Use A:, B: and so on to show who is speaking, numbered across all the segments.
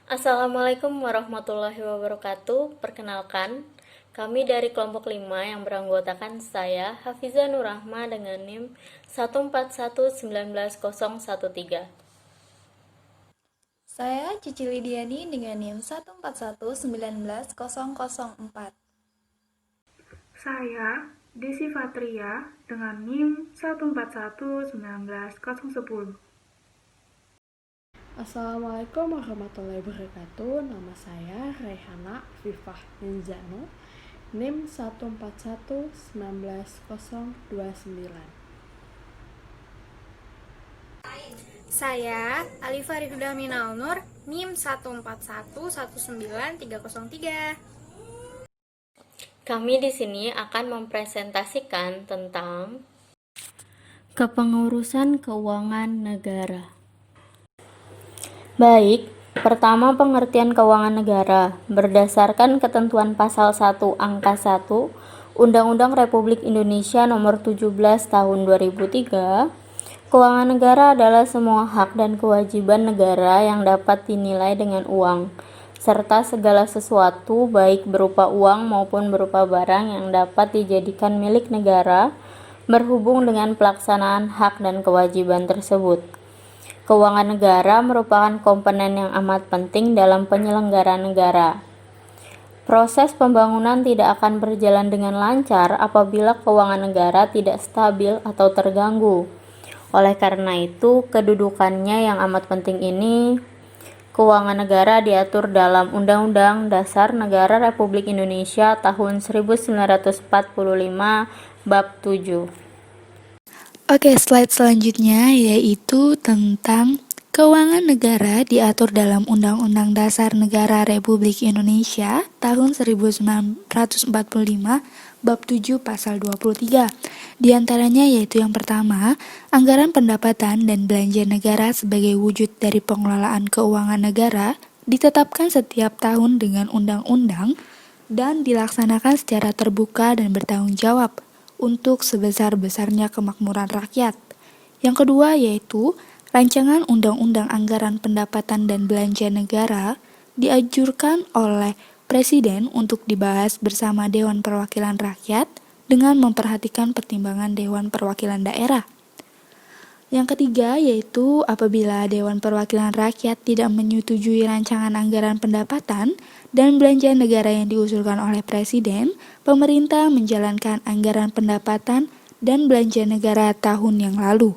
A: Assalamualaikum warahmatullahi wabarakatuh. Perkenalkan, kami dari kelompok 5 yang beranggotakan saya, Hafiza Nurrahma dengan NIM 1419113.
B: Saya Cici Lidiani dengan NIM 141919004.
C: Saya Desi Fatria dengan NIM 1419110.
D: Assalamualaikum warahmatullahi wabarakatuh. Nama saya Rehana Fifah Menzano, NIM 1419129.
E: Saya Alifa Rihuda Minal Nur, NIM 1411933.
A: Kami di sini akan mempresentasikan tentang kepengurusan keuangan negara. Baik, pertama pengertian keuangan negara berdasarkan ketentuan pasal 1 angka 1 Undang-Undang Republik Indonesia Nomor 17 Tahun 2003. Keuangan negara adalah semua hak dan kewajiban negara yang dapat dinilai dengan uang, serta segala sesuatu baik berupa uang maupun berupa barang yang dapat dijadikan milik negara berhubung dengan pelaksanaan hak dan kewajiban tersebut. Keuangan negara merupakan komponen yang amat penting dalam penyelenggaraan negara. Proses pembangunan tidak akan berjalan dengan lancar apabila keuangan negara tidak stabil atau terganggu. Oleh karena itu, kedudukannya yang amat penting ini, keuangan negara diatur dalam Undang-Undang Dasar Negara Republik Indonesia tahun 1945 Bab 7.
B: Oke, slide selanjutnya yaitu tentang keuangan negara diatur dalam Undang-Undang Dasar Negara Republik Indonesia tahun 1945 Bab 7 Pasal 23. Di antaranya yaitu yang pertama, anggaran pendapatan dan belanja negara sebagai wujud dari pengelolaan keuangan negara ditetapkan setiap tahun dengan undang-undang dan dilaksanakan secara terbuka dan bertanggung jawab untuk sebesar-besarnya kemakmuran rakyat. Yang kedua yaitu rancangan undang-undang anggaran pendapatan dan belanja negara dianjurkan oleh Presiden untuk dibahas bersama Dewan Perwakilan Rakyat dengan memperhatikan pertimbangan Dewan Perwakilan Daerah. Yang ketiga yaitu apabila Dewan Perwakilan Rakyat tidak menyetujui rancangan anggaran pendapatan dan belanja negara yang diusulkan oleh Presiden, pemerintah menjalankan anggaran pendapatan dan belanja negara tahun yang lalu.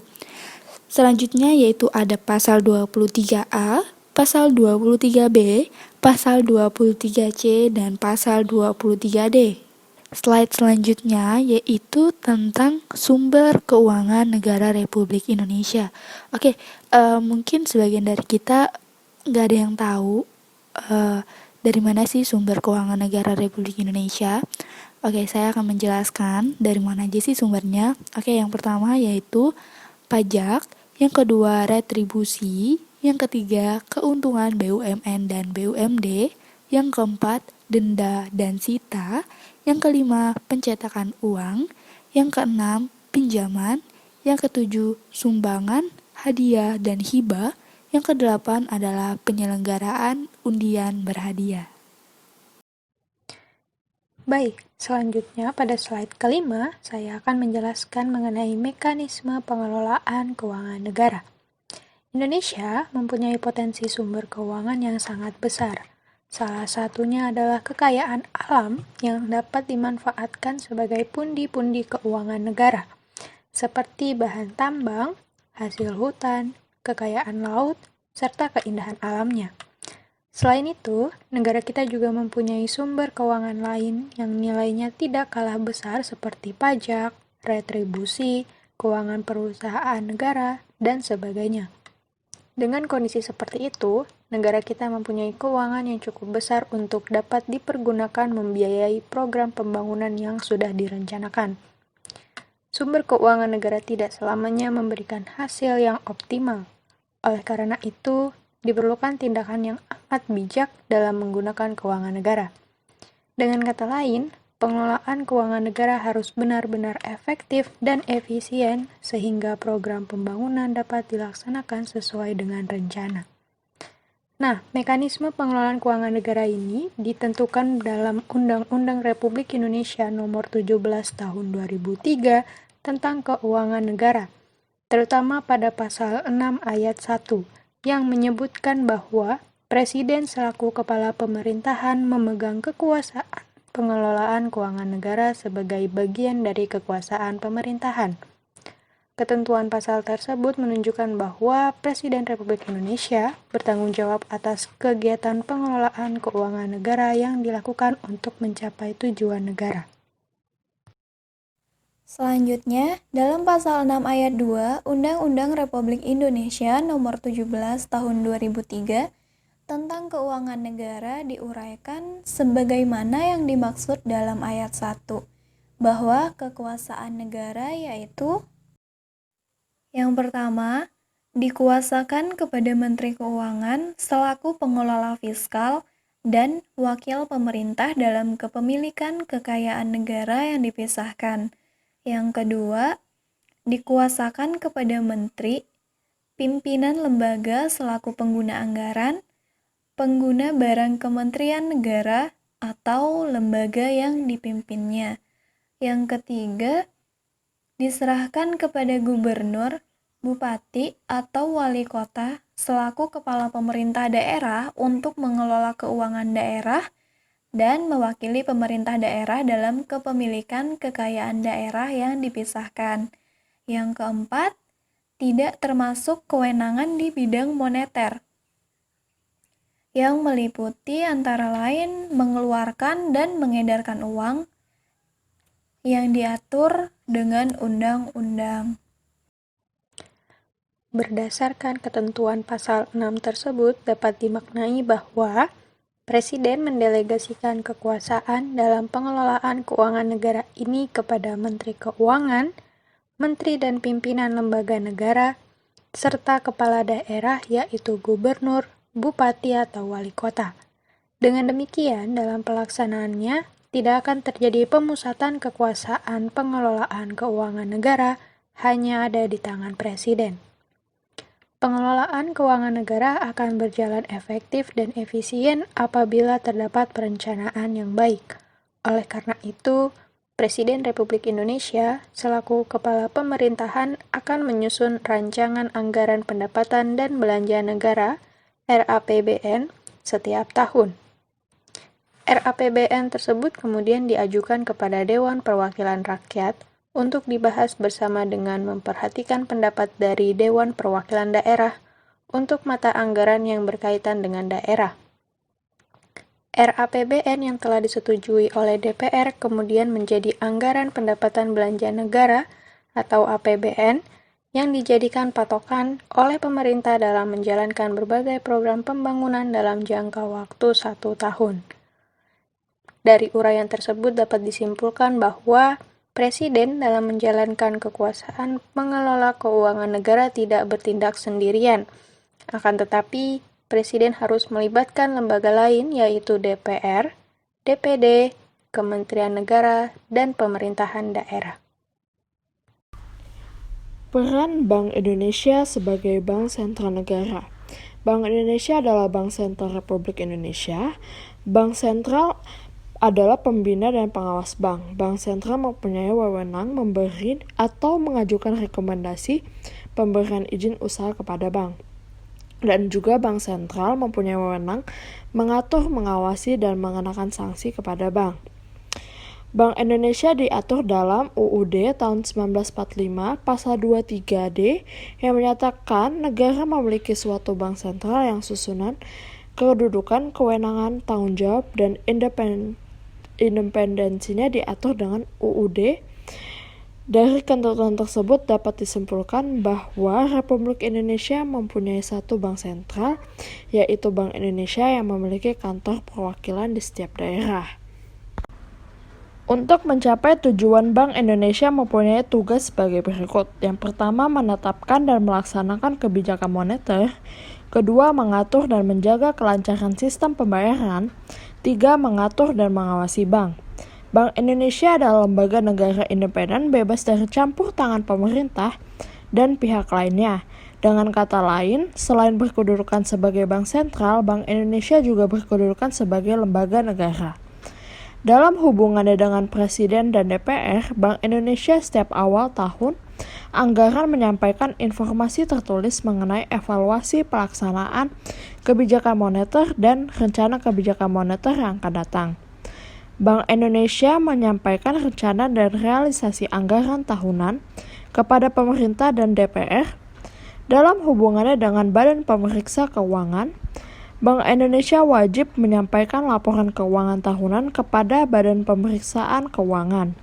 B: Selanjutnya yaitu ada pasal 23A, pasal 23B, pasal 23C, dan pasal 23D. Slide selanjutnya yaitu tentang sumber keuangan negara Republik Indonesia. Oke, mungkin sebagian dari kita nggak ada yang tahu dari mana sih sumber keuangan negara Republik Indonesia. Oke, saya akan menjelaskan dari mana aja sih sumbernya. Oke, yang pertama yaitu pajak, yang kedua retribusi, yang ketiga keuntungan BUMN dan BUMD, yang keempat denda dan sita, yang kelima pencetakan uang, yang keenam pinjaman, yang ketujuh sumbangan, hadiah dan hibah, yang kedelapan adalah penyelenggaraan undian berhadiah.
E: Baik, selanjutnya pada slide kelima, saya akan menjelaskan mengenai mekanisme pengelolaan keuangan negara. Indonesia mempunyai potensi sumber keuangan yang sangat besar. Salah satunya adalah kekayaan alam yang dapat dimanfaatkan sebagai pundi-pundi keuangan negara, seperti bahan tambang, hasil hutan, kekayaan laut, serta keindahan alamnya. Selain itu, negara kita juga mempunyai sumber keuangan lain yang nilainya tidak kalah besar seperti pajak, retribusi, keuangan perusahaan negara, dan sebagainya. Dengan kondisi seperti itu, negara kita mempunyai keuangan yang cukup besar untuk dapat dipergunakan membiayai program pembangunan yang sudah direncanakan. Sumber keuangan negara tidak selamanya memberikan hasil yang optimal. Oleh karena itu, diperlukan tindakan yang amat bijak dalam menggunakan keuangan negara. Dengan kata lain, pengelolaan keuangan negara harus benar-benar efektif dan efisien sehingga program pembangunan dapat dilaksanakan sesuai dengan rencana. Nah, mekanisme pengelolaan keuangan negara ini ditentukan dalam Undang-Undang Republik Indonesia Nomor 17 Tahun 2003 tentang Keuangan Negara, terutama pada pasal 6 ayat 1 yang menyebutkan bahwa Presiden selaku kepala pemerintahan memegang kekuasaan pengelolaan keuangan negara sebagai bagian dari kekuasaan pemerintahan. Ketentuan pasal tersebut menunjukkan bahwa Presiden Republik Indonesia bertanggung jawab atas kegiatan pengelolaan keuangan negara yang dilakukan untuk mencapai tujuan negara.
A: Selanjutnya, dalam pasal 6 ayat 2 Undang-Undang Republik Indonesia Nomor 17 Tahun 2003 tentang keuangan negara diuraikan sebagaimana yang dimaksud dalam ayat 1, bahwa kekuasaan negara yaitu yang pertama, dikuasakan kepada Menteri Keuangan selaku pengelola fiskal dan wakil pemerintah dalam kepemilikan kekayaan negara yang dipisahkan. Yang kedua, dikuasakan kepada Menteri, pimpinan lembaga selaku pengguna anggaran, pengguna barang Kementerian Negara atau lembaga yang dipimpinnya. Yang ketiga, diserahkan kepada gubernur, bupati, atau wali kota selaku kepala pemerintah daerah untuk mengelola keuangan daerah dan mewakili pemerintah daerah dalam kepemilikan kekayaan daerah yang dipisahkan. Yang keempat, tidak termasuk kewenangan di bidang moneter, yang meliputi antara lain mengeluarkan dan mengedarkan uang yang diatur dengan undang-undang.
E: Berdasarkan ketentuan pasal 6 tersebut dapat dimaknai bahwa Presiden mendelegasikan kekuasaan dalam pengelolaan keuangan negara ini kepada Menteri Keuangan, Menteri dan pimpinan lembaga negara, serta kepala daerah yaitu gubernur, bupati atau wali kota. Dengan demikian, dalam pelaksanaannya tidak akan terjadi pemusatan kekuasaan pengelolaan keuangan negara hanya ada di tangan Presiden. Pengelolaan keuangan negara akan berjalan efektif dan efisien apabila terdapat perencanaan yang baik. Oleh karena itu, Presiden Republik Indonesia selaku kepala pemerintahan akan menyusun rancangan anggaran pendapatan dan belanja negara (RAPBN) setiap tahun. RAPBN tersebut kemudian diajukan kepada Dewan Perwakilan Rakyat untuk dibahas bersama dengan memperhatikan pendapat dari Dewan Perwakilan Daerah untuk mata anggaran yang berkaitan dengan daerah. RAPBN yang telah disetujui oleh DPR kemudian menjadi Anggaran Pendapatan Belanja Negara atau APBN yang dijadikan patokan oleh pemerintah dalam menjalankan berbagai program pembangunan dalam jangka waktu 1 tahun. Dari uraian tersebut dapat disimpulkan bahwa Presiden dalam menjalankan kekuasaan mengelola keuangan negara tidak bertindak sendirian. Akan tetapi, Presiden harus melibatkan lembaga lain yaitu DPR, DPD, Kementerian Negara, dan pemerintahan daerah.
D: Peran Bank Indonesia sebagai Bank Sentral Negara. Bank Indonesia adalah Bank Sentral Republik Indonesia. Bank Sentral adalah pembina dan pengawas bank. Bank Sentral mempunyai wewenang memberi atau mengajukan rekomendasi pemberian izin usaha kepada bank. Dan juga Bank Sentral mempunyai wewenang mengatur, mengawasi, dan mengenakan sanksi kepada bank. Bank Indonesia diatur dalam UUD tahun 1945 pasal 23D yang menyatakan negara memiliki suatu bank sentral yang susunan, kedudukan, kewenangan, tanggung jawab, dan independensinya diatur dengan UUD. Dari ketentuan tersebut dapat disimpulkan bahwa Republik Indonesia mempunyai satu bank sentral, yaitu Bank Indonesia yang memiliki kantor perwakilan di setiap daerah. Untuk mencapai tujuan, Bank Indonesia mempunyai tugas sebagai berikut. Yang pertama, menetapkan dan melaksanakan kebijakan moneter. Kedua, mengatur dan menjaga kelancaran sistem pembayaran. Tiga, mengatur dan mengawasi bank. Bank Indonesia adalah lembaga negara independen bebas dari campur tangan pemerintah dan pihak lainnya, Dengan kata lain, selain berkedudukan sebagai bank sentral, Bank Indonesia juga berkedudukan sebagai lembaga negara. Dalam hubungannya dengan Presiden dan DPR, Bank Indonesia setiap awal tahun anggaran menyampaikan informasi tertulis mengenai evaluasi pelaksanaan kebijakan moneter dan rencana kebijakan moneter yang akan datang. Bank Indonesia menyampaikan rencana dan realisasi anggaran tahunan kepada pemerintah dan DPR. Dalam hubungannya dengan Badan Pemeriksa Keuangan, Bank Indonesia wajib menyampaikan laporan keuangan tahunan kepada Badan Pemeriksaan Keuangan.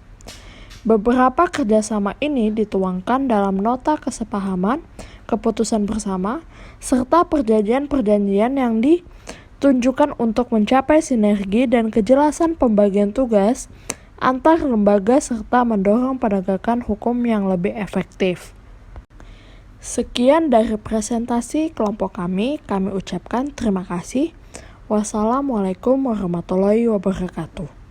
D: Beberapa kerjasama ini dituangkan dalam nota kesepahaman, keputusan bersama, serta perjanjian-perjanjian yang ditunjukkan untuk mencapai sinergi dan kejelasan pembagian tugas antar lembaga serta mendorong penegakan hukum yang lebih efektif. Sekian dari presentasi kelompok kami ucapkan terima kasih. Wassalamualaikum warahmatullahi wabarakatuh.